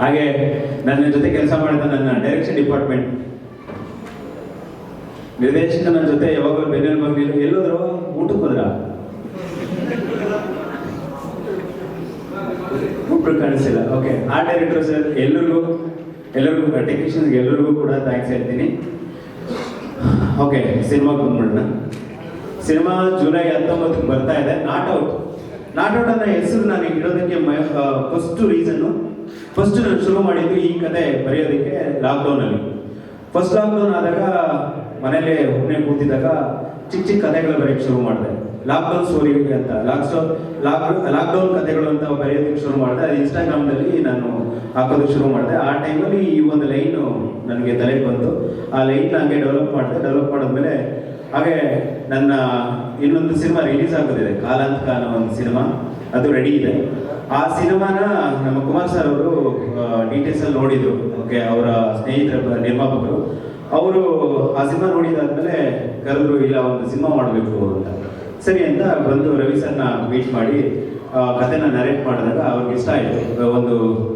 ಹಾಗೆ ನನ್ನ ಜೊತೆ ಕೆಲಸ ಮಾಡಿದ ನನ್ನ ಡೈರೆಕ್ಷನ್ ಡಿಪಾರ್ಟ್ಮೆಂಟ್ ನಿರ್ದೇಶಕನ ಜೊತೆ ಯಾವಾಗಲೂ ಬೆನ್ನೆಲ್ ಬಂದಿಲ್ಲ. ಎಲ್ಲೋದ್ರು ಊಟಕ್ಕೆ ಹೋದ್ರ ಒಬ್ರು ಕಾಣಿಸಿಲ್ಲ. ಓಕೆ, ಆ ಡೈರೆಕ್ಟರ್ ಸರ್ ಎಲ್ಲರಿಗೂ ಟೆಕ್ನಿಷಿಯನ್ಸ್ಗೆ ಎಲ್ಲರಿಗೂ ಕೂಡ ಥ್ಯಾಂಕ್ಸ್ ಹೇಳ್ತೀನಿ. ಓಕೆ, ಸಿನಿಮಾಗೆ ಬಂದ್ಬಿಡೋಣ. ಸಿನಿಮಾ ಜುಲೈ 19 ಬರ್ತಾ ಇದೆ. ನಾಟ್ ಔಟ್ ಅನ್ನೋ ಹೆಸರು ನಾನು ಇಡೋದಕ್ಕೆ ಫಸ್ಟ್ ನಾನು ಶುರು ಮಾಡಿದ್ದು ಈ ಕತೆ ಬರೆಯೋದಕ್ಕೆ ಲಾಕ್ಡೌನಲ್ಲಿ. ಫಸ್ಟ್ ಲಾಕ್ಡೌನ್ ಆದಾಗ ಮನೇಲಿ ಒಬ್ಬನೇ ಕೂತಿದ್ದಾಗ ಚಿಕ್ಕ ಕಥೆಗಳು ಬರೆಯೋಕ್ಕೆ ಶುರು ಮಾಡಿದೆ. ಲಾಕ್ಡೌನ್ ಸ್ಟೋರಿ ಅಂತ ಲಾಕ್ಡೌನ್ ಕಥೆಗಳು ಅಂತ ಬರೆಯೋದಕ್ಕೆ ಶುರು ಮಾಡಿದೆ. ಅದು ಇನ್ಸ್ಟಾಗ್ರಾಮ್ದಲ್ಲಿ ನಾನು ಹಾಕೋದಕ್ಕೆ ಶುರು ಮಾಡಿದೆ. ಆ ಟೈಮಲ್ಲಿ ಈ ಒಂದು ಲೈನು ನನಗೆ ತಲೆಗೆ ಬಂತು. ಆ ಲೈನ್ ಹಂಗೆ ಡೆವಲಪ್ ಮಾಡಿದ್ಮೇಲೆ ಹಾಗೆ ನನ್ನ ಇನ್ನೊಂದು ಸಿನಿಮಾ ರಿಲೀಸ್ ಆಗೋದಿದೆ, ಕಾಲಾಂತಕ ಅನ್ನೋ ಒಂದು ಸಿನಿಮಾ, ಅದು ರೆಡಿ ಇದೆ. ಆ ಸಿನಿಮಾನ ನಮ್ಮ ಕುಮಾರ್ ಸರ್ ಅವರು ಡೀಟೇಲ್ಸ್ ಅಲ್ಲಿ ನೋಡಿದ್ರು. ಓಕೆ, ಅವರ ಸ್ನೇಹಿತರ ನಿರ್ಮಾಪಕರು ಅವರು ಆ ಸಿನಿಮಾ ನೋಡಿದಾದ್ಮೇಲೆ ಕರೆದ್ರು, ಇಲ್ಲ ಒಂದು ಸಿನಿಮಾ ಮಾಡಬೇಕು ಅಂತ. ಸರಿ ಅಂತ ಬಂದು ರವಿ ಸರ್ನ ಮೀಟ್ ಮಾಡಿ ಕಥೆನ ನರೇಟ್ ಮಾಡಿದಾಗ ಅವ್ರಿಗೆ ಇಷ್ಟ ಆಯಿತು. ಒಂದು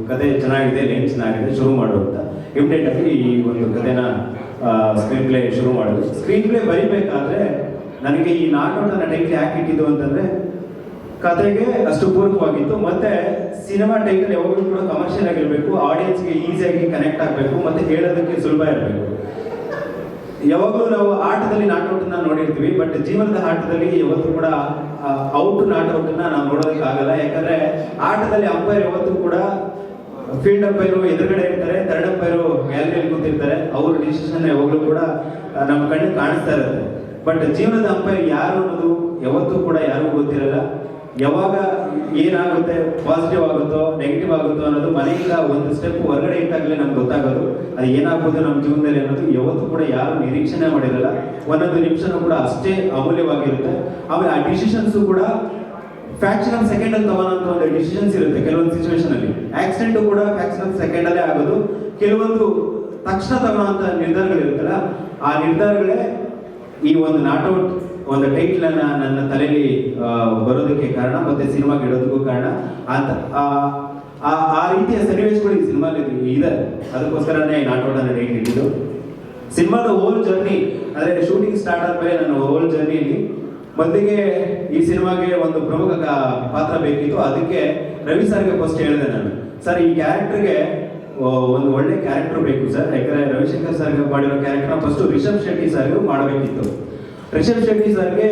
ಕತೆ ಚೆನ್ನಾಗಿದೆ, ಲೈನ್ ಚೆನ್ನಾಗಿದೆ, ಶುರು ಮಾಡು ಅಂತ ಇಮಿಡಿಯೇಟ್ ಆಗಿ ಈ ಒಂದು ಕಥೆನ ಸ್ಕ್ರೀನ್ ಪ್ಲೇ ಶುರು ಮಾಡಿದ್ರು. ಸ್ಕ್ರೀನ್ ಪ್ಲೇ ಬರಿಬೇಕಾದ್ರೆ ನನಗೆ ಈ ನಾಟ್ ಔಟ್ ಅನ್ನೋ ಟೈಟ್ಲ್ ಯಾಕೆ ಇಟ್ಟಿದ್ದು ಅಂತಂದ್ರೆ ಕತೆಗೆ ಅಷ್ಟು ಪೂರಕವಾಗಿತ್ತು. ಮತ್ತೆ ಸಿನಿಮಾ ಟೈಟಲ್ ಯಾವಾಗಲೂ ಕೂಡ ಕಮರ್ಷಿಯಲ್ ಆಗಿರಬೇಕು, ಆಡಿಯನ್ಸ್ಗೆ ಈಸಿಯಾಗಿ ಕನೆಕ್ಟ್ ಆಗಬೇಕು, ಮತ್ತೆ ಹೇಳೋದಕ್ಕೆ ಸುಲಭ ಇರಬೇಕು. ಯಾವಾಗಲೂ ನಾವು ಆಟದಲ್ಲಿ ನಾಟ್ ಔಟನ್ನ ನೋಡಿರ್ತೀವಿ, ಬಟ್ ಜೀವನದ ಆಟದಲ್ಲಿ ಯಾವತ್ತೂ ಕೂಡ ಔಟ್ ನಾಟ್ ಔಟನ್ನ ನಾವು ನೋಡೋದಕ್ಕಾಗಲ್ಲ. ಯಾಕಂದ್ರೆ ಆಟದಲ್ಲಿ ಅಂಪೈರ್ ಯಾವತ್ತೂ ಕೂಡ ಫೀಲ್ಡ್ ಅಂಪೈರು ಎದುರುಗಡೆ ಇರ್ತಾರೆ, ಥರ್ಡ್ ಅಂಪೈರು ಗ್ಯಾಲರಿಯಲ್ಲಿ ಕೂತಿರ್ತಾರೆ. ಅವ್ರ ಡಿಸಿಷನ್ ಯಾವಾಗಲೂ ಕೂಡ ನಮ್ಮ ಕಣ್ಣಿಗೆ ಕಾಣಿಸ್ತಾ ಇರುತ್ತೆ. ಬಟ್ ಜೀವನದ ಅಂಪೈರ್ ಯಾರು ಅನ್ನೋದು ಯಾವತ್ತೂ ಕೂಡ ಯಾರಿಗೂ ಗೊತ್ತಿರಲ್ಲ. ಯಾವಾಗ ಏನಾಗುತ್ತೆ, ಪಾಸಿಟಿವ್ ಆಗುತ್ತೋ ನೆಗೆಟಿವ್ ಆಗುತ್ತೋ ಅನ್ನೋದು ಮನೆಯಿಂದ ಒಂದು ಸ್ಟೆಪ್ ಹೊರಗಡೆ ಇಟ್ಟಾಗಲೇ ನಮ್ಗೆ ಗೊತ್ತಾಗೋದು. ಅದು ಏನಾಗ್ಬೋದು ನಮ್ಮ ಜೀವನದಲ್ಲಿ ಅನ್ನೋದು ಯಾವತ್ತೂ ಕೂಡ ಯಾರು ನಿರೀಕ್ಷಣೆ ಮಾಡಿರಲ್ಲ. ಒಂದೊಂದು ನಿಮಿಷನೂ ಕೂಡ ಅಷ್ಟೇ ಅಮೂಲ್ಯವಾಗಿರುತ್ತೆ. ಆಮೇಲೆ ಆ ಡಿಸಿಷನ್ಸು ಕೂಡ ಫ್ಯಾಕ್ಷನ್ ಆಫ್ ಸೆಕೆಂಡ್ ಅಲ್ಲಿ ತಗೋಣಂತ ಒಂದು ಡಿಸಿಷನ್ಸ್ ಇರುತ್ತೆ. ಕೆಲವೊಂದು ಸಿಚುವೇಶನ್ ಅಲ್ಲಿ ಆಕ್ಸಿಡೆಂಟು ಕೂಡ ಫ್ಯಾಕ್ಷನ್ ಆಫ್ ಸೆಕೆಂಡ್ ಅಲ್ಲೇ ಆಗೋದು. ಕೆಲವೊಂದು ತಕ್ಷಣ ತಗೊಳ್ಳೋಂಥ ನಿರ್ಧಾರಗಳಿರುತ್ತಲ್ಲ, ಆ ನಿರ್ಧಾರಗಳೇ ಈ ಒಂದು ನಾಟ್ ಔಟ್ ಒಂದು ಟೈಟ್ಲ್ ಅನ್ನ ನನ್ನ ತಲೆಯಲ್ಲಿ ಬರೋದಕ್ಕೆ ಕಾರಣ, ಮತ್ತೆ ಸಿನಿಮಾಗೆ ಇಡೋದಕ್ಕೂ ಕಾರಣ. ಆ ರೀತಿಯ ಸನ್ನಿವೇಶಗಳು ಈ ಸಿನಿಮಾಲಿ ಇದೆ. ಅದಕ್ಕೋಸ್ಕರನೇ ನಾಟ್ ಔಟ್ ಅನ್ನೋ ಟೈಟ್ಲ್ ಇಟ್ಟಿದ್ದು. ಸಿನಿಮಾದ ಹೋಲ್ ಜರ್ನಿ ಅಂದ್ರೆ ಶೂಟಿಂಗ್ ಸ್ಟಾರ್ಟ್ ಆದ್ಮೇಲೆ ನನ್ನ ಹೋಲ್ ಜರ್ನಿಯಲ್ಲಿ ಮೊದಲಿಗೆ ಈ ಸಿನಿಮಾಗೆ ಒಂದು ಪ್ರಮುಖ ಪಾತ್ರ ಬೇಕಿತ್ತು. ಅದಕ್ಕೆ ರವಿ ಸರ್ಗೆ ಫಸ್ಟ್ ಹೇಳಿದೆ ನಾನು, ಸರ್ ಈ ಕ್ಯಾರೆಕ್ಟರ್ಗೆ ಒಂದು ಒಳ್ಳೆ ಕ್ಯಾರೆಕ್ಟರ್ ಬೇಕು ಸರ್. ಯಾಕಂದ್ರೆ ರವಿಶಂಕರ್ ಸರ್ಗೆ ಮಾಡಿರೋ ಕ್ಯಾರೆಕ್ಟರ್ ಫಸ್ಟ್ ರಿಷಬ್ ಶೆಟ್ಟಿ ಸರ್ಗೆ ಮಾಡಬೇಕಿತ್ತು. ರಿಷಬ್ ಶೆಟ್ಟಿ ಸರ್ಗೆ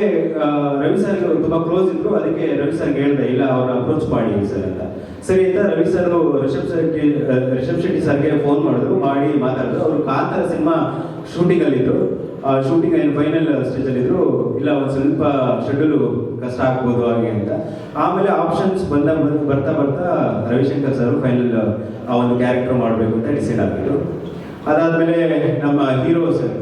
ರವಿ ಸರ್ಗೆ ತುಂಬಾ ಕ್ಲೋಸ್ ಇದ್ರು. ಅದಕ್ಕೆ ರವಿ ಸರ್ಗೆ ಹೇಳಿದೆ, ಇಲ್ಲ ಅವ್ರ ಅಪ್ರೋಚ್ ಮಾಡಿ ಸರ್ ಅಂತ. ಸರಿ ಅಂತ ರವಿ ಸರ್ ರಿಷಬ್ ಶೆಟ್ಟಿ ಸರ್ಗೆ ಫೋನ್ ಮಾಡಿದ್ರು, ಮಾಡಿ ಮಾತಾಡಿದ್ರು. ಅವರು ಕಾಂತಾರ ಸಿನಿಮಾ ಶೂಟಿಂಗ್ ಅಲ್ಲಿದ್ರು. ಶೂಟಿಂಗ್ ಏನು ಫೈನಲ್ ಸ್ಟೇಜ್ ಅಲ್ಲಿ ಇದ್ರು. ಇಲ್ಲ ಒಂದು ಸ್ವಲ್ಪ ಶೆಡ್ಯೂಲ್ ಕಷ್ಟ ಆಗ್ಬೋದು ಹಾಗೆ ಅಂತ. ಆಮೇಲೆ ಆಪ್ಷನ್ಸ್ ಬರ್ತಾ ರವಿಶಂಕರ್ ಸರ್ ಫೈನಲ್ ಆ ಒಂದು ಕ್ಯಾರೆಕ್ಟರ್ ಮಾಡಬೇಕು ಅಂತ ಡಿಸೈಡ್ ಆಗಿದ್ರು. ಅದಾದ್ಮೇಲೆ ನಮ್ಮ ಹೀರೋ ಸರ್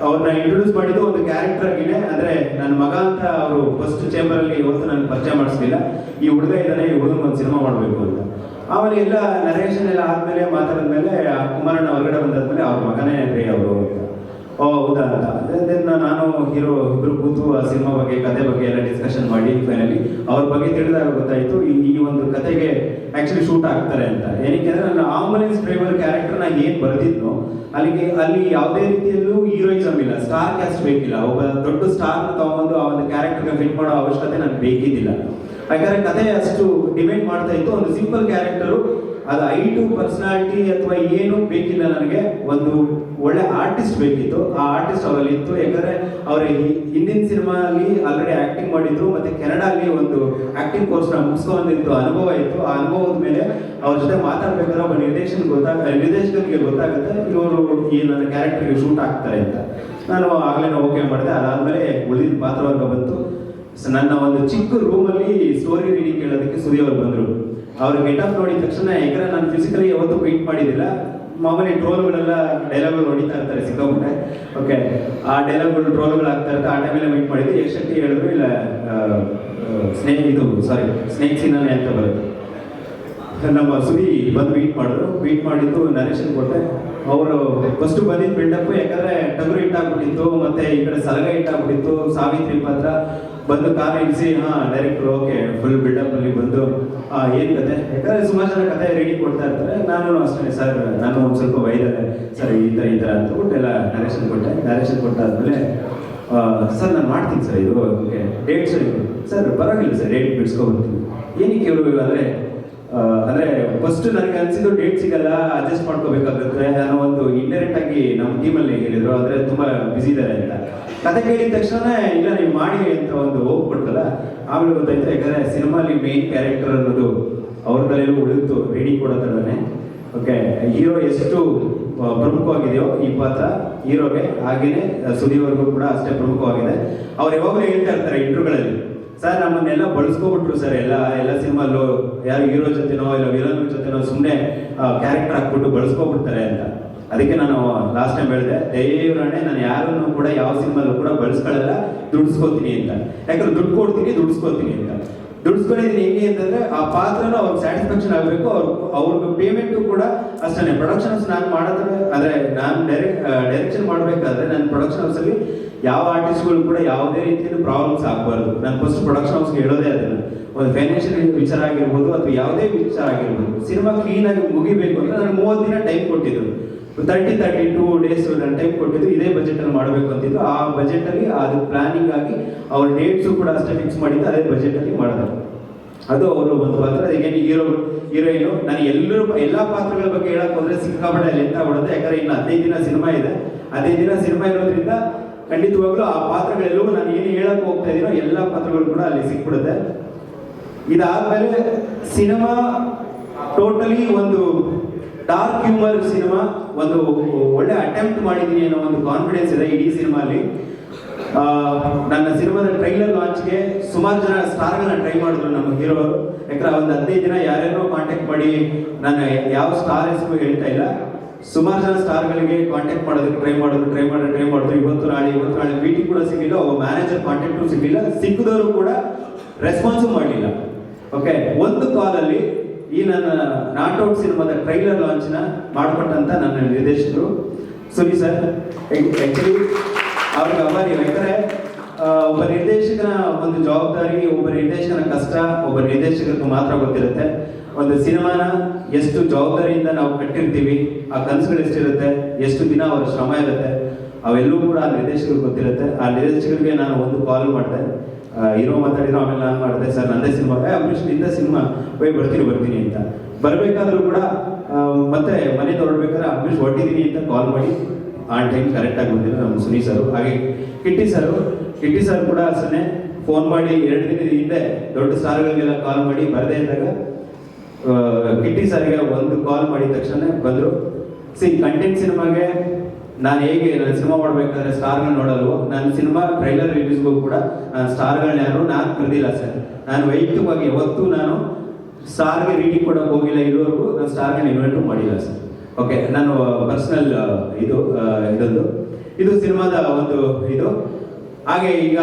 ಅವ್ರನ್ನ ಇಂಟ್ರೊಡ್ಯೂಸ್ ಮಾಡಿದ್ದು ಒಂದು ಕ್ಯಾರೆಕ್ಟರ್ ಆಗಿನೇ. ಅಂದ್ರೆ ನನ್ನ ಮಗ ಅಂತ ಅವರು ಫಸ್ಟ್ ಚೇಂಬರ್ ಅಲ್ಲಿ ಇವತ್ತು ನನಗೆ ಪರಿಚಯ ಮಾಡಿಸ್ಲಿಲ್ಲ. ಈ ಹುಡುಗ ಇದ್ದಾನೆ, ಈ ಹುಡುಗನ ಒಂದು ಸಿನಿಮಾ ಮಾಡಬೇಕು ಅಂತ. ಆಮೇಲೆ ಎಲ್ಲ ನರೇಷನ್ ಎಲ್ಲ ಆದ್ಮೇಲೆ ಮಾತಾಡಿದ್ಮೇಲೆ ಕುಮಾರಣ್ಣ ಹೊರಗಡೆ ಬಂದಾದ್ಮೇಲೆ ಅವ್ರ ಮಗನೇ ರೀ ಅವರು ಅಂತ. ಓ ಹೌದಾ ಅಂತ ನಾನು ಹೀರೋ ಇಬ್ರು ಕೂತು ಆ ಸಿನಿಮಾ ಬಗ್ಗೆ, ಕತೆ ಬಗ್ಗೆ ಎಲ್ಲ ಡಿಸ್ಕಷನ್ ಮಾಡಿ ಫೈನಲಿ ಅವ್ರ ಬಗ್ಗೆ ತಿಳಿದಾಗ ಗೊತ್ತಾಯ್ತು ಈ ಒಂದು ಕತೆಗೆ ಆಕ್ಚುಲಿ ಶೂಟ್ ಆಗ್ತಾರೆ ಅಂತ. ಏನಕ್ಕೆ ಅಂದ್ರೆ ನಾನು ಆಂಬುಲೆನ್ಸ್ ಡ್ರೈವರ್ ಕ್ಯಾರೆಕ್ಟರ್ನ ಏನ್ ಬರ್ದಿದ್ನೋ ಅಲ್ಲಿ ಯಾವುದೇ ರೀತಿಯಲ್ಲೂ ಹೀರೋಯಿಸಮ್ ಇಲ್ಲ, ಸ್ಟಾರ್ ಕ್ಯಾಸ್ಟ್ ಬೇಕಿಲ್ಲ. ಒಬ್ಬ ದೊಡ್ಡ ಸ್ಟಾರ್ನ ತಗೊಂಡು ಆ ಒಂದು ಕ್ಯಾರೆಕ್ಟರ್ಗೆ ಫಿಟ್ ಮಾಡೋ ಅವಶ್ಯಕತೆ ನನಗೆ ಬೇಕಿದ್ದಿಲ್ಲ. ಯಾಕಂದ್ರೆ ಕತೆ ಅಷ್ಟು ಡಿಮ್ಯಾಂಡ್ ಮಾಡ್ತಾ ಇತ್ತು. ಒಂದು ಸಿಂಪಲ್ ಕ್ಯಾರೆಕ್ಟರು, ಅದು ಐಟು ಪರ್ಸನಾಲಿಟಿ ಅಥವಾ ಏನು ಬೇಕಿಲ್ಲ ನನಗೆ. ಒಂದು ಒಳ್ಳೆ ಆರ್ಟಿಸ್ಟ್ ಬೇಕಿತ್ತು. ಆ ಆರ್ಟಿಸ್ಟ್ ಅವರಲ್ಲಿ ಇತ್ತು. ಯಾಕಂದ್ರೆ ಅವ್ರ ಹಿಂದಿನ ಸಿನಿಮಾ ಅಲ್ಲಿ ಆಲ್ರೆಡಿ ಆಕ್ಟಿಂಗ್ ಮಾಡಿದ್ರು, ಮತ್ತೆ ಕೆನಡಾಲಿ ಒಂದು ಆಕ್ಟಿಂಗ್ ಕೋರ್ಸ್ನ ಮುಗಿಸ್ಕೊಂಡಿದ್ದು ಅನುಭವ ಇತ್ತು. ಆ ಅನುಭವದ ಮೇಲೆ ಅವ್ರ ಜೊತೆ ಮಾತಾಡ್ಬೇಕಾದ್ರೆ ಒಬ್ಬ ನಿರ್ದೇಶಕನಿಗೆ ಗೊತ್ತಾಗುತ್ತೆ ಇವರು ಈ ನನ್ನ ಕ್ಯಾರೆಕ್ಟರ್ಗೆ ಶೂಟ್ ಆಗ್ತಾರೆ ಅಂತ. ನಾನು ಆಗ್ಲೇ ಓಕೆ ಮಾಡಿದೆ. ಅದಾದ್ಮೇಲೆ ಉಳಿದ ಪಾತ್ರವರ್ಗ ಬಂತು. ನನ್ನ ಒಂದು ಚಿಕ್ಕ ರೂಮಲ್ಲಿ ಸ್ಟೋರಿ ರೀಡಿಂಗ್ ಕೇಳೋದಕ್ಕೆ ಸುದಿ ಅವರು ಬಂದರು. ಅವ್ರ ಗೆಟಪ್ ನೋಡಿದ ತಕ್ಷಣ, ಯಾಕಂದ್ರೆ ನಾನು ಫಿಸಿಕಲಿ ಯಾವತ್ತೂ ಮೀಟ್ ಮಾಡಿದ್ದಿಲ್ಲ. ಮಾಮೂಲಿ ಟ್ರೋಲ್ಗಳೆಲ್ಲ ಡೈಲಾಗ್ಗಳು ಹೊಡಿತಾ ಇರ್ತಾರೆ ಸಿಕ್ಕಾಬಿಟ್ಟೆ. ಓಕೆ, ಆ ಡೈಲಾಗ್ಗಳು ಟ್ರೋಲ್ಗಳು ಆಗ್ತಾ ಇರ್ತಾರೆ. ಆ ಟೈಮಲ್ಲಿ ಮೀಟ್ ಮಾಡಿದ್ದೆ. ಯಶ್ ಶೆಟ್ಟಿ ಹೇಳಿದ್ರು, ಇಲ್ಲ ಸ್ನೇಕ್ ಸೀನನೇ ಅಂತ ಬರುತ್ತೆ. ನಮ್ಮ ಸುದಿ ಬಂದು ಮೀಟ್ ಮಾಡಿದ್ದು ನರೇಶನ್ ಕೊಟ್ಟೆ. ಅವರು ಫಸ್ಟ್ ಬಂದಿದ್ದು ಬಿಲ್ಡಪ್, ಯಾಕಂದ್ರೆ ಟಗರು ಇಟ್ಟಾಗ್ಬಿಟ್ಟಿತ್ತು, ಮತ್ತೆ ಈ ಕಡೆ ಸಲಗ ಇಟ್ಟಾಗ್ಬಿಟ್ಟಿತ್ತು. ಸಾವಿತ್ರಿ ಪಾತ್ರ ಬಂದು ಕಾರ್ ಇಳಿಸಿ ಡೈರೆಕ್ಟರ್ ಓಕೆ ಫುಲ್ ಬಿಲ್ಡಪ್ ಅಲ್ಲಿ ಬಂದು ಏನು ಕತೆ, ಯಾಕಂದರೆ ಸುಮಾರು ಜನ ಕತೆ ರೆಡಿ ಕೊಡ್ತಾ ಇರ್ತಾರೆ. ನಾನು ಅಷ್ಟೇ ಸರ್, ನಾನು ಒಂದು ಸ್ವಲ್ಪ ವೈದ್ಯರೇ ಸರ್ ಈ ಥರ ಅಂದ್ಬಿಟ್ಟು ಎಲ್ಲ ಡೈರೆಕ್ಷನ್ ಕೊಟ್ಟಾದ್ಮೇಲೆ ಸರ್ ನಾನು ಮಾಡ್ತೀನಿ ಸರ್, ಇದು ಓಕೆ ಡೇಟ್ಸ್ ಸರ್ ಪರವಾಗಿಲ್ಲ ಸರ್, ಡೇಟ್ ಬಿಡಿಸ್ಕೊಬರ್ತೀನಿ. ಏನಕ್ಕೆ ಇವರು ಅಂದರೆ ಫಸ್ಟ್ ನನಗೆ ಅನಿಸಿದ್ದು ಡೇಟ್ ಸಿಗಲ್ಲ, ಅಡ್ಜಸ್ಟ್ ಮಾಡ್ಕೋಬೇಕಾಗುತ್ತೆ ಅನ್ನೋ ಒಂದು ಇಂಡೈರೆಕ್ಟ್ ಆಗಿ ನಮ್ಮ ಟೀಮಲ್ಲಿ ಹೇಳಿದ್ರು. ಅಂದರೆ ತುಂಬ ಬ್ಯುಸಿ ಇದ್ದಾರೆ ಅಂತ. ಕತೆ ಕೇಳಿದ ತಕ್ಷಣ ಇಲ್ಲ ನೀವು ಮಾಡಿ ಅಂತ ಒಂದು ಹೋಪ್ ಕೊಡ್ತಲ್ಲ, ಆಮೇಲೆ ಗೊತ್ತಾಯ್ತು. ಯಾಕಂದರೆ ಸಿನಿಮಾಲಿ ಮೇನ್ ಕ್ಯಾರೆಕ್ಟರ್ ಅನ್ನೋದು ಅವ್ರ ತಲೆಯಲ್ಲೂ ಉಳಿತು ರೆಡಿ ಕೊಡೋದಲ್ಲೇ. ಓಕೆ, ಹೀರೋ ಎಷ್ಟು ಪ್ರಮುಖವಾಗಿದೆಯೋ ಈ ಪಾತ್ರ ಹೀರೋಗೆ, ಹಾಗೆಯೇ ಸುದೀವ್ರಿಗೂ ಕೂಡ ಅಷ್ಟೇ ಪ್ರಮುಖವಾಗಿದೆ. ಅವ್ರು ಯಾವಾಗಲೂ ಹೇಳ್ತಾ ಇರ್ತಾರೆ ಇಂಟ್ರ್ಯೂಗಳಲ್ಲಿ, ಸರ್ ನಮ್ಮನ್ನೆಲ್ಲ ಬಳಸ್ಕೊಬಿಟ್ರು ಸರ್, ಎಲ್ಲ ಸಿನಿಮಾಲ್ಲೂ ಯಾರು ಹೀರೋ ಜೊತೆನೋ ಇಲ್ಲ ವಿಲನ್ ಜೊತೆನೋ ಸುಮ್ಮನೆ ಕ್ಯಾರೆಕ್ಟರ್ ಹಾಕ್ಬಿಟ್ಟು ಬಳಸ್ಕೊಬಿಡ್ತಾರೆ ಅಂತ. ಅದಕ್ಕೆ ನಾನು ಲಾಸ್ಟ್ ಟೈಮ್ ಹೇಳಿದೆ, ದೇವರಾಣೆ ನಾನು ಯಾರನ್ನು ಕೂಡ ಯಾವ ಸಿನಿಮಾಲ್ಲೂ ಕೂಡ ಬಳಸ್ಕೊಳ್ಳಲ್ಲ, ದುಡ್ಸ್ಕೊತೀನಿ ಅಂತ. ಯಾಕಂದ್ರೆ ದುಡ್ಡು ಕೊಡ್ತೀನಿ, ದುಡ್ಸ್ಕೊತೀನಿ ಅಂತ. ದುಡ್ಸ್ಕೊಂಡಿದ್ದೀನಿ ಹೆಂಗೆ ಅಂತಂದ್ರೆ ಆ ಪಾತ್ರನೂ ಅವ್ರಿಗೆ ಸ್ಯಾಟಿಸ್ಫ್ಯಾಕ್ಷನ್ ಆಗಬೇಕು, ಅವ್ರಿಗೆ ಪೇಮೆಂಟು ಕೂಡ ಅಷ್ಟೇ. ಪ್ರೊಡಕ್ಷನ್ಸ್ ನಾನು ಮಾಡಿದ್ರೆ, ಅಂದರೆ ನಾನು ಡೈರೆಕ್ಷನ್ ಮಾಡಬೇಕಾದ್ರೆ ನನ್ನ ಪ್ರೊಡಕ್ಷನ್ ಹೌಸಲ್ಲಿ ಯಾವ ಆರ್ಟಿಸ್ಟ್ಗಳು ಕೂಡ ಯಾವುದೇ ರೀತಿಯಲ್ಲಿ ಪ್ರಾಬ್ಲಮ್ಸ್ ಆಗಬಾರ್ದು. ನಾನು ಫಸ್ಟ್ ಪ್ರೊಡಕ್ಷನ್ ಹೌಸ್ಗೆ ಹೇಳೋದೇ ಅದನ್ನು. ಒಂದು ಫೈನಾನ್ಷಿಯಲ್ ವಿಚಾರ ಆಗಿರ್ಬೋದು ಅಥವಾ ಯಾವುದೇ ವಿಚಾರ ಆಗಿರ್ಬೋದು, ಸಿನಿಮಾ ಕ್ಲೀನಾಗಿ ಮುಗಿಬೇಕು ಅಂತ ನನಗೆ 30 ದಿನ ಟೈಮ್ ಕೊಟ್ಟಿದ್ರು. 32 ಡೇಸ್ ನಾನು ಟೈಮ್ ಕೊಟ್ಟಿದ್ದು, ಇದೇ ಬಜೆಟಲ್ಲಿ ಮಾಡಬೇಕು ಅಂತಿದ್ದು. ಆ ಬಜೆಟಲ್ಲಿ ಅದು ಪ್ಲಾನಿಂಗ್ ಆಗಿ ಅವ್ರ ಡೇಟ್ಸು ಕೂಡ ಅಷ್ಟೇ ಫಿಕ್ಸ್ ಮಾಡಿದ್ದು, ಅದೇ ಬಜೆಟಲ್ಲಿ ಮಾಡಿದ್ರು. ಅದು ಅವರು ಒಂದು ಪಾತ್ರ. ಅದಕ್ಕೆ ಹೀರೋಯಿನು ನಾನು ಎಲ್ಲ ಪಾತ್ರಗಳ ಬಗ್ಗೆ ಹೇಳಕ್ ಹೋದ್ರೆ ಸಿಕ್ಕಾಪಟ್ಟೆ ಲೆಂತ್ ಆಗ್ಬಿಡುತ್ತೆ. ಯಾಕಂದ್ರೆ ಇನ್ನು 15 ದಿನ ಸಿನಿಮಾ ಇದೆ. 15 ದಿನ ಸಿನಿಮಾ ಇರೋದ್ರಿಂದ ಖಂಡಿತವಾಗ್ಲೂ ಆ ಪಾತ್ರಗಳೆಲ್ಲವೂ ನಾನು ಏನು ಹೇಳಕ್ ಹೋಗ್ತಾ ಇದ್ದೀನೋ ಎಲ್ಲ ಪಾತ್ರಗಳು ಕೂಡ ಅಲ್ಲಿ ಸಿಕ್ಬಿಡುತ್ತೆ. ಇದಾದ್ಮೇಲೆ ಸಿನಿಮಾ ಟೋಟಲಿ ಒಂದು ಡಾರ್ಕ್ ಹ್ಯೂಮರ್ ಸಿನಿಮಾ, ಒಂದು ಒಳ್ಳೆ ಅಟೆಂಪ್ಟ್ ಮಾಡಿದ್ದೀನಿ ಅನ್ನೋ ಒಂದು ಕಾನ್ಫಿಡೆನ್ಸ್ ಇದೆ ಇಡೀ ಸಿನಿಮಾಲಿ. ನನ್ನ ಸಿನಿಮಾದ ಟ್ರೈಲರ್ ಲಾಂಚ್ಗೆ ಸುಮಾರು ಜನ ಸ್ಟಾರ್ಗಳನ್ನ ಟ್ರೈ ಮಾಡಿದ್ರು ನಮ್ಮ ಹೀರೋ. ಯಾಕಂದ್ರೆ ಒಂದು 15 ದಿನ ಯಾರ್ಯಾರೋ ಕಾಂಟ್ಯಾಕ್ಟ್ ಮಾಡಿ, ನಾನು ಯಾವ ಸ್ಟಾರ್ ಹೆಸರು ಹೇಳ್ತಾ ಇಲ್ಲ, ಸುಮಾರು ಜನ ಸ್ಟಾರ್ಗಳಿಗೆ ಕಾಂಟ್ಯಾಕ್ಟ್ ಮಾಡೋದಕ್ಕೆ ಟ್ರೈ ಮಾಡಿದ್ರು. ಇವತ್ತು ನಾಳೆ ಮೀಟಿಂಗ್ ಕೂಡ ಸಿಗಲಿಲ್ಲ, ಒಬ್ಬ ಮ್ಯಾನೇಜರ್ ಕಾಂಟ್ಯಾಕ್ಟು ಸಿಗಲಿಲ್ಲ, ಸಿಕ್ಕಿದವರು ಕೂಡ ರೆಸ್ಪಾನ್ಸು ಮಾಡಲಿಲ್ಲ. ಓಕೆ, ಒಂದು ಕಾಲಲ್ಲಿ ಈ ನನ್ನ ನಾಟ್ ಔಟ್ ಸಿನಿಮಾದ ಟ್ರೈಲರ್ ಲಾಂಚ್ನ ಮಾಡಿಕೊಟ್ಟಂತ ನನ್ನ ನಿರ್ದೇಶಕರು ಸುನಿ ಸರ್. ಆ್ಯಕ್ಚುಲಿ ಅವ್ರಿಗೆ ಅಭಾರಿ. ಯಾಕಂದರೆ ಒಬ್ಬ ನಿರ್ದೇಶಕನ ಒಂದು ಜವಾಬ್ದಾರಿ, ಒಬ್ಬ ನಿರ್ದೇಶಕನ ಕಷ್ಟ ಒಬ್ಬ ನಿರ್ದೇಶಕರಿಗೆ ಮಾತ್ರ ಗೊತ್ತಿರುತ್ತೆ. ಒಂದು ಸಿನಿಮಾನ ಎಷ್ಟು ಜವಾಬ್ದಾರಿಯಿಂದ ನಾವು ಕಟ್ಟಿರ್ತೀವಿ, ಆ ಕನಸುಗಳು ಎಷ್ಟಿರುತ್ತೆ, ಎಷ್ಟು ದಿನ ಅವರ ಶ್ರಮ ಇರುತ್ತೆ, ಅವೆಲ್ಲವೂ ಕೂಡ ಆ ನಿರ್ದೇಶಕರಿಗೆ ಗೊತ್ತಿರುತ್ತೆ. ಆ ನಿರ್ದೇಶಕರಿಗೆ ನಾನು ಒಂದು ಕಾಲ್ ಮಾಡಿದೆ, ಹೀರೋ ಮಾತಾಡಿದ್ರು, ಆಮೇಲೆ ನಾನು ಮಾಡಿದೆ, ಸರ್ ನಂದೇ ಸಿನಿಮಾ, ಅಂಬರೀಷ್ ನಿಂದ ಸಿನಿಮಾ ಬರ್ತೀನಿ ಅಂತ. ಬರಬೇಕಾದ್ರೂ ಕೂಡ ಮತ್ತೆ ಮನೆ ಹೊರಡ್ಬೇಕಾದ್ರೆ ಅಂಬರೀಷ್ ಹೊರಟಿದ್ದೀನಿ ಅಂತ ಕಾಲ್ ಮಾಡಿ ಆನ್ ಟೈಮ್ ಕರೆಕ್ಟಾಗಿ ಬಂದಿಲ್ಲ ನಮ್ಮ ಸುನಿ ಸರು. ಹಾಗೆ ಕಿಟ್ಟಿ ಸರ್ ಕೂಡ ಅಷ್ಟೇ ಫೋನ್ ಮಾಡಿ 2 ದಿನದ ಹಿಂದೆ ದೊಡ್ಡ ಸ್ಟಾರ್ಗಳಿಗೆಲ್ಲ ಕಾಲ್ ಮಾಡಿ ಬರದೇ ಇದ್ದಾಗ ಕಿಟ್ಟಿ ಸರ್ಗೆ ಒಂದು ಕಾಲ್ ಮಾಡಿದ ತಕ್ಷಣ ಬಂದರು. ಕಂಟೆಂಟ್ ಸಿನಿಮಾಗೆ ನಾನು ಹೇಗೆ ನನ್ನ ಸಿನಿಮಾ ಮಾಡಬೇಕಾದ್ರೆ ಸ್ಟಾರ್ಗಳನ್ನ ನೋಡಲ್ವೋ, ನನ್ನ ಸಿನಿಮಾ ಟ್ರೈಲರ್ ರಿಲೀಸ್ಗೂ ಕೂಡ ನಾನು ಸ್ಟಾರ್ಗಳನ್ನ ಯಾರು ನಾನು ಕರೆದಿಲ್ಲ ಸರ್. ನಾನು ವೈಯಕ್ತಿಕವಾಗಿ ಯಾವತ್ತೂ ನಾನು ಸ್ಟಾರ್ಗೆ ರೀಡಿಂಗ್ ಕೊಡೋಕೆ ಹೋಗಿಲ್ಲ, ಇರೋವರೆಗೂ ನಾನು ಸ್ಟಾರ್ಗಳನ್ನ ಇನ್ವೈಟು ಮಾಡಿಲ್ಲ ಸರ್. ಓಕೆ, ನಾನು ಪರ್ಸನಲ್ ಇದು ಸಿನಿಮಾದ ಒಂದು ಇದು. ಹಾಗೆ ಈಗ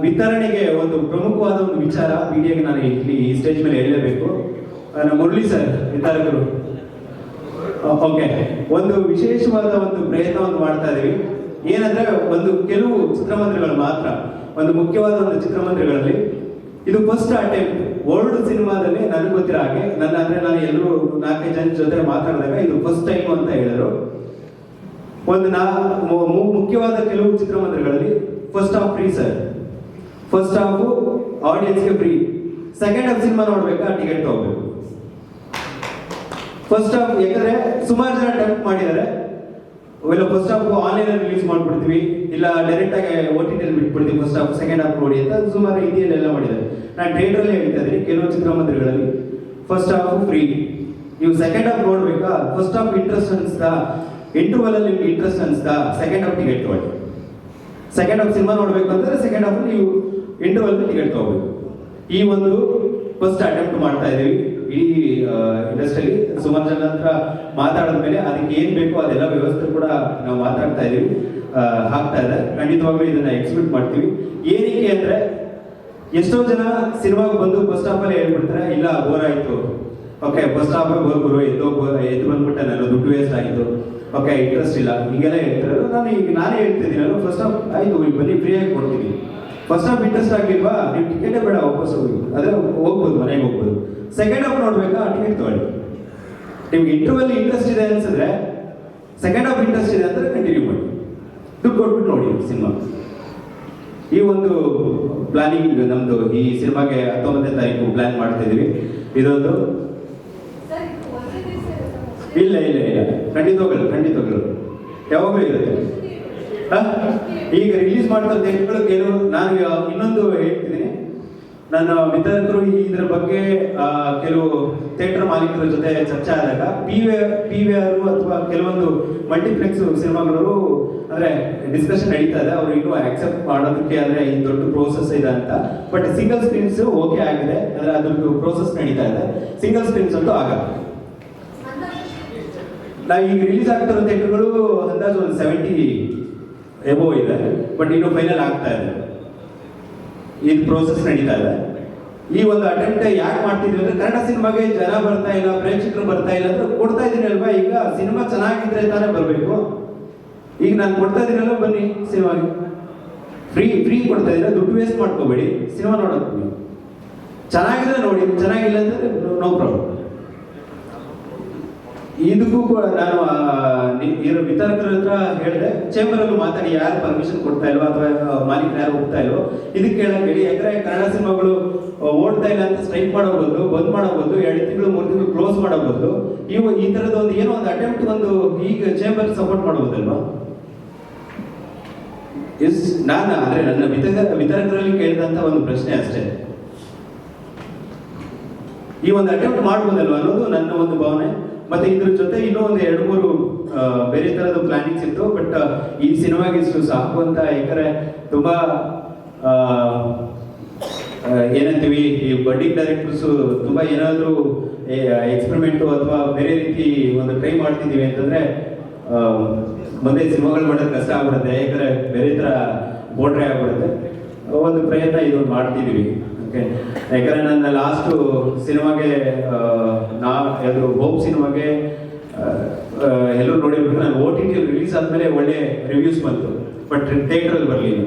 ವಿತರಣೆಗೆ ಒಂದು ಪ್ರಮುಖವಾದ ಒಂದು ವಿಚಾರ ಮೀಡಿಯಾಗೆ ನಾನು ಇಲ್ಲಿ ಈ ಸ್ಟೇಜ್ ಮೇಲೆ ಹೇಳಲೇಬೇಕು. ಮುರಳಿ ಸರ್ ವಿತರಕರು, ಓಕೆ, ಒಂದು ವಿಶೇಷವಾದ ಒಂದು ಪ್ರಯತ್ನವನ್ನು ಮಾಡ್ತಾ ಇದೀವಿ. ಏನಂದ್ರೆ ಒಂದು ಕೆಲವು ಚಿತ್ರಮಂದಿರಗಳು ಮಾತ್ರ, ಒಂದು ಮುಖ್ಯವಾದ ಒಂದು ಚಿತ್ರಮಂದಿರಗಳಲ್ಲಿ ಇದು ಫಸ್ಟ್ ಅಟೆಂಪ್ಟ್. ಓಲ್ಡ್ ಸಿನಿಮಾದಲ್ಲಿ ನನಗೆ ಗೊತ್ತಿರೋ ಹಾಗೆ ನಾನು ಎಲ್ಲರೂ 4-5 ಜನ ಜೊತೆ ಮಾತಾಡಿದಾಗ ಇದು ಫಸ್ಟ್ ಟೈಮ್ ಅಂತ ಹೇಳಿದ್ರು. ಒಂದು ಮುಖ್ಯವಾದ ಕೆಲವು ಚಿತ್ರಮಂದಿರಗಳಲ್ಲಿ first half free sir. First half ಆಡಿಯನ್ಸ್ಗೆ ಫ್ರೀ, ಸೆಕೆಂಡ್ ಹಾಫ್ ಸಿನಿಮಾ ನೋಡ್ಬೇಕಾ ಟಿಕೆಟ್ ತಗೋಬೇಕು. ಫಸ್ಟ್ ಹಾಫ್ ಯಾಕಂದ್ರೆ ಸುಮಾರು ಜನ ಟೆಂಪ್ಟ್ ಮಾಡಿದ್ದಾರೆ, ಇಲ್ಲ ಫಸ್ಟ್ ಹಾಫ್ ಆನ್ಲೈನ್ ರಿಲೀಸ್ ಮಾಡ್ಬಿಡ್ತೀವಿ, ಇಲ್ಲ ಡೈರೆಕ್ಟ್ ಆಗಿ OTT ಬಿಟ್ಬಿಡ್ತೀವಿ ಫಸ್ಟ್ ಹಾಫ್, ಸೆಕೆಂಡ್ ಹಾಫ್ ನೋಡಿ ಅಂತ ಸುಮಾರು ರೀತಿಯಲ್ಲೆಲ್ಲ ಮಾಡಿದ್ದಾರೆ. ನಾನು ಥಿಯೇಟರ್ಲ್ಲೇ ಹೇಳ್ತಾ ಇದ್ದೀನಿ, ಕೆಲವು ಚಿತ್ರಮಂದಿರಗಳಲ್ಲಿ ಫಸ್ಟ್ ಹಾಫ್ ಫ್ರೀ. ನೀವು ಸೆಕೆಂಡ್ ಹಾಫ್ ನೋಡ್ಬೇಕಾ, ಫಸ್ಟ್ ಹಾಫ್ ಇಂಟ್ರೆಸ್ಟ್ ಅನಿಸ್ತಾ, ಇಂಟರ್ವಲ್ ಅಲ್ಲಿ ನಿಮ್ಗೆ ಇಂಟ್ರೆಸ್ಟ್ ಅನಿಸ್ತಾ, ಸೆಕೆಂಡ್ ಹಾಫ್ ಟಿಕೆಟ್ ತಗೊಳ್ಳಿ. ಸೆಕೆಂಡ್ ಹಾಫ್ ಸಿನಿಮಾ ನೋಡ್ಬೇಕು ಅಂದ್ರೆ ಸೆಕೆಂಡ್ ಹಾಫ್ ನೀವು ಇಂಟರ್ವಲ್ ಟಿಕೆಟ್ ತಗೋಬೇಕು. ಈ ಒಂದು ಫಸ್ಟ್ ಅಟೆಂಪ್ಟ್ ಮಾಡ್ತಾ ಇದೀವಿ. ಈ ಇಂಡಸ್ಟ್ರಿಯಲ್ಲಿ ಸುಮಾರು ಜನ ಹತ್ರ ಮಾತಾಡಿದ ಮೇಲೆ ಅದಕ್ಕೆ ಏನ್ ಬೇಕೋ ಅದೆಲ್ಲ ವ್ಯವಸ್ಥೆ ಕೂಡ ನಾವು ಮಾತಾಡ್ತಾ ಇದೀವಿ, ಆಗ್ತಾ ಇದೆ. ಖಂಡಿತವಾಗ್ಲೂ ಇದನ್ನ ಎಕ್ಸ್ಪೆಕ್ಟ್ ಮಾಡ್ತೀವಿ. ಏನಕ್ಕೆ ಅಂದ್ರೆ ಎಷ್ಟೋ ಜನ ಸಿನಿಮಾಗೆ ಬಂದು ಫಸ್ಟ್ ಹಾಫ್ ಅಲ್ಲಿ ಹೇಳ್ಬಿಡ್ತಾರೆ, ಇಲ್ಲ ಬೋರ್ ಆಯ್ತು, ಓಕೆ ಫಸ್ಟ್ ಹಾಫ್ ಬೋರ್ ಗುರು ಎದ್ದು ಬಂದ್ಬಿಟ್ಟೆ, ನಾನು ದುಡ್ಡು ವೇಸ್ಟ್ ಆಗಿತ್ತು, ಓಕೆ ಇಂಟ್ರೆಸ್ಟ್ ಇಲ್ಲ, ಹೀಗೆಲ್ಲ ಹೇಳ್ತಾರೆ. ನಾನೇ ಹೇಳ್ತಿದ್ದೀನಲ್ಲ, ಫಸ್ಟ್ ಹಾಫ್ ಆಯ್ತು ಬನ್ನಿ ಫ್ರೀಯಾಗಿ ಕೊಡ್ತೀನಿ. ಫಸ್ಟ್ ಹಾಫ್ ಇಂಟ್ರೆಸ್ಟ್ ಆಗಿಲ್ವಾ, ನೀವು ಟಿಕೆಟೇ ಬೇಡ ವಾಪಸ್ ಹೋಗಿ, ಅದೇ ಹೋಗ್ಬೋದು, ಮನೆಗೆ ಹೋಗ್ಬೋದು. ಸೆಕೆಂಡ್ ಹಾಫ್ ನೋಡ್ಬೇಕಾ ಟಿಕೆಟ್ ತಗೊಳ್ಳಿ. ನಿಮ್ಗೆ ಇಂಟರ್ವಲ್ ಇಂಟ್ರೆಸ್ಟ್ ಇದೆ ಅನ್ಸಿದ್ರೆ, ಸೆಕೆಂಡ್ ಹಾಫ್ ಇಂಟ್ರೆಸ್ಟ್ ಇದೆ ಅಂದ್ರೆ ಕಂಟಿನ್ಯೂ ಮಾಡಿ, ದುಡ್ಡು ಕೊಟ್ಬಿಟ್ಟು ನೋಡಿ ಸಿನಿಮಾ. ಈ ಒಂದು ಪ್ಲಾನಿಂಗ್ ನಮ್ದು ಈ ಸಿನಿಮಾಗೆ 19ನೇ ತಾರೀಕು ಪ್ಲಾನ್ ಮಾಡ್ತಾ ಇದೀವಿ. ಇದೊಂದು ಇಲ್ಲ ಖಂಡಿತವಾಗಲು ಯಾವಾಗಲೂ ಇರುತ್ತೆ. ಈಗ ರಿಲೀಸ್ ಮಾಡ್ತಾ ಥಿಯೇಟರ್ಗಳು ಕೆಲವು, ನಾನು ಇನ್ನೊಂದು ಹೇಳ್ತಿದ್ದೀನಿ, ನನ್ನ ವಿತರಕರು ಇದ್ರ ಬಗ್ಗೆ ಕೆಲವು ಥಿಯೇಟರ್ ಮಾಲೀಕರ ಜೊತೆ ಚರ್ಚೆ ಆದಾಗ ಪಿ ವಿ ಆರ್ ಅಥವಾ ಕೆಲವೊಂದು ಮಲ್ಟಿಪ್ಲೆಕ್ಸ್ ಸಿನಿಮಾಗಳು ಅಂದ್ರೆ ಡಿಸ್ಕಷನ್ ನಡೀತಾ ಇದೆ, ಅವರು ಇನ್ನೂ ಆಕ್ಸೆಪ್ಟ್ ಮಾಡೋದಕ್ಕೆ ಅಂದ್ರೆ ಈ ದೊಡ್ಡ ಪ್ರೋಸೆಸ್ ಇದೆ ಅಂತ. ಬಟ್ ಸಿಂಗಲ್ ಸ್ಕ್ರೀನ್ಸ್ ಓಕೆ ಆಗಿದೆ, ಅಂದ್ರೆ ಅದ್ರದ್ದು ಪ್ರೋಸೆಸ್ ನಡೀತಾ ಇದೆ. ಸಿಂಗಲ್ ಸ್ಕ್ರೀನ್ಸ್ ಅಂತೂ ಆಗಲ್ಲ. ನಾವು ಈಗ ರಿಲೀಸ್ ಆಗ್ತಿರೋ ಥಿಯೇಟರ್ಗಳು ಅಂದಾಜು ಒಂದು 70 ಎಬೋ ಇದೆ, ಬಟ್ ಇನ್ನು ಫೈನಲ್ ಆಗ್ತಾ ಇದೆ. ಇದು ಪ್ರೋಸೆಸ್ ನಡೀತಾ ಇದೆ. ಈ ಒಂದು ಅಟೆಂಪ್ಟ್ ಯಾಕೆ ಮಾಡ್ತಿದ್ವಿ ಅಂದ್ರೆ ಕನ್ನಡ ಸಿನಿಮಾಗೆ ಜನ ಬರ್ತಾ ಇಲ್ಲ, ಪ್ರೇಕ್ಷಕರು ಬರ್ತಾ ಇಲ್ಲ ಅಂದ್ರೆ ಕೊಡ್ತಾ ಇದೀನಿ ಅಲ್ವಾ. ಈಗ ಸಿನಿಮಾ ಚೆನ್ನಾಗಿದ್ರೆ ತಾನೇ ಬರಬೇಕು. ಈಗ ನಾನು ಕೊಡ್ತಾ ಇದೀನಲ್ಲ, ಬನ್ನಿ ಸಿನಿಮಾಗೆ, ಫ್ರೀ ಕೊಡ್ತಾ ಇದ್ರೆ ದುಡ್ಡು ವೇಸ್ಟ್ ಮಾಡ್ಕೋಬೇಡಿ, ಸಿನಿಮಾ ನೋಡೋದು. ಚೆನ್ನಾಗಿದ್ರೆ ನೋಡಿ, ಚೆನ್ನಾಗಿಲ್ಲ ಅಂದ್ರೆ ನೋ ಪ್ರಾಬ್ಲಮ್. ಇದಕ್ಕೂ ಕೂಡ ನಾನು ವಿತರಕರ ಹತ್ರ ಹೇಳಿದೆ, ಚೇಂಬರ್ ಅಲ್ಲೂ ಮಾತಾಡಿ, ಯಾರು ಪರ್ಮಿಷನ್ ಕೊಡ್ತಾ ಇಲ್ವೋ ಅಥವಾ ಮಾಲೀಕರು ಯಾರು ಹೋಗ್ತಾ ಇಲ್ವೋ ಇದಕ್ಕೆ ಕೇಳಕ್ ಹೇಳಿ. ಯಾಕಂದ್ರೆ ಕನ್ನಡ ಸಿನಿಮಾಗಳು ಓಡ್ತಾ ಇಲ್ಲ ಅಂತ ಸ್ಟ್ರೈಕ್ ಮಾಡೋ ಬದಲು, ಬಂದ್ ಮಾಡೋ ಬದಲು, 2 ತಿಂಗಳು 3 ತಿಂಗಳು ಕ್ಲೋಸ್ ಮಾಡೋ ಬದಲು ಈ ತರದ ಒಂದು ಏನೋ ಒಂದು ಅಟೆಂಪ್ಟ್ ಒಂದು ಈಗ ಚೇಂಬರ್ ಸಪೋರ್ಟ್ ಮಾಡಬಹುದಲ್ವಾ. ನಾನು ಅಂದ್ರೆ ನನ್ನ ವಿತರಕರಲ್ಲಿ ಕೇಳಿದಂತ ಒಂದು ಪ್ರಶ್ನೆ ಅಷ್ಟೇ, ಈ ಒಂದು ಅಟೆಂಪ್ಟ್ ಮಾಡ್ಬೋದಲ್ವಾ ಅನ್ನೋದು ನನ್ನ ಒಂದು ಭಾವನೆ. ಮತ್ತೆ ಇದ್ರ ಜೊತೆ ಇನ್ನೂ ಒಂದು 2-3 ಬೇರೆ ತರದ ಪ್ಲಾನಿಂಗ್ಸ್ ಇತ್ತು. ಬಟ್ ಈ ಸಿನಿಮಾಗೆ ಇಷ್ಟು ಸಾಕು ಅಂತ, ಯಾಕಂದ್ರೆ ತುಂಬಾ ಏನಂತೀವಿ, ಈ ಬಡ್ಡಿಂಗ್ ಡೈರೆಕ್ಟರ್ಸ್ ತುಂಬಾ ಏನಾದ್ರು ಎಕ್ಸ್ಪೆರಿಮೆಂಟ್ ಅಥವಾ ಬೇರೆ ರೀತಿ ಒಂದು ಟ್ರೈ ಮಾಡ್ತಿದೀವಿ ಅಂತಂದ್ರೆ ಮುಂದೆ ಸಿನಿಮಾಗಳು ಮಾಡೋದು ಕಷ್ಟ ಆಗ್ಬಿಡುತ್ತೆ, ಯಾಕಂದ್ರೆ ಬೇರೆ ತರ ಬೋರ್ಡ್ರೆ ಆಗ್ಬಿಡುತ್ತೆ. ಒಂದು ಪ್ರಯತ್ನ ಇದು ಮಾಡ್ತಿದೀವಿ. ಯಾಕಂದ್ರೆ ನನ್ನ ಲಾಸ್ಟ್ ಸಿನಿಮಾಗೆ ಯಾವ್ದು ಹೋಪ್ ಸಿನಿಮಾಗೆ ಎಲ್ಲರೂ ನೋಡಿರ್ಬೇಕು, ನಾನು OTT ರಿಲೀಸ್ ಆದ್ಮೇಲೆ ಒಳ್ಳೆ ರಿವ್ಯೂಸ್ ಬಂತು, ಬಟ್ ಥಿಯೇಟರ್ ಅಲ್ಲಿ ಬರಲಿಲ್ಲ.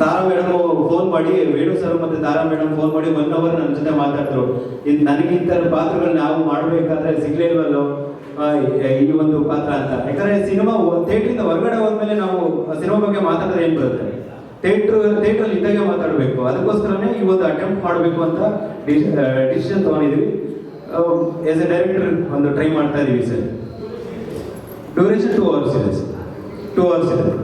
ತಾರಾ ಮೇಡಮ್ ಫೋನ್ ಮಾಡಿ, ವೇಣು ಸರ್ ಮತ್ತೆ ತಾರಾ ಮೇಡಮ್ ಫೋನ್ ಮಾಡಿ 1 hour ನನ್ನ ಜೊತೆ ಮಾತಾಡಿದ್ರು. ಇದು ನನಗಿಂತ ಪಾತ್ರಗಳು ನಾವು ಮಾಡಬೇಕಾದ್ರೆ ಸಿಗ್ಲೇ ಇಲ್ವಲ್ಲೋ ಈ ಒಂದು ಪಾತ್ರ ಅಂತ. ಯಾಕಂದ್ರೆ ಸಿನಿಮಾ ಥಿಯೇಟ್ರಿಂದ ಹೊರಗಡೆ ಹೋದ್ಮೇಲೆ ನಾವು ಸಿನಿಮಾ ಬಗ್ಗೆ ಮಾತಾಡಿದ್ರೆ ಏನ್ ಬರುತ್ತೆ, ಥಿಯೇಟರ್ ಇದ್ದಾಗ ಮಾತಾಡಬೇಕು. ಅದಕ್ಕೋಸ್ಕರನೇ ಈ ಒಂದು ಅಟೆಂಪ್ಟ್ ಮಾಡಬೇಕು ಅಂತ ಡಿಸಿಷನ್ ತಗೊಂಡಿದ್ವಿ. ಆಸ್ ಎ ಡೈರೆಕ್ಟರ್ ಒಂದು ಟ್ರೈ ಮಾಡ್ತಾ ಇದೀವಿ ಸರ್. ಡ್ಯೂರೇಷನ್ 2 hours ಇದೆ.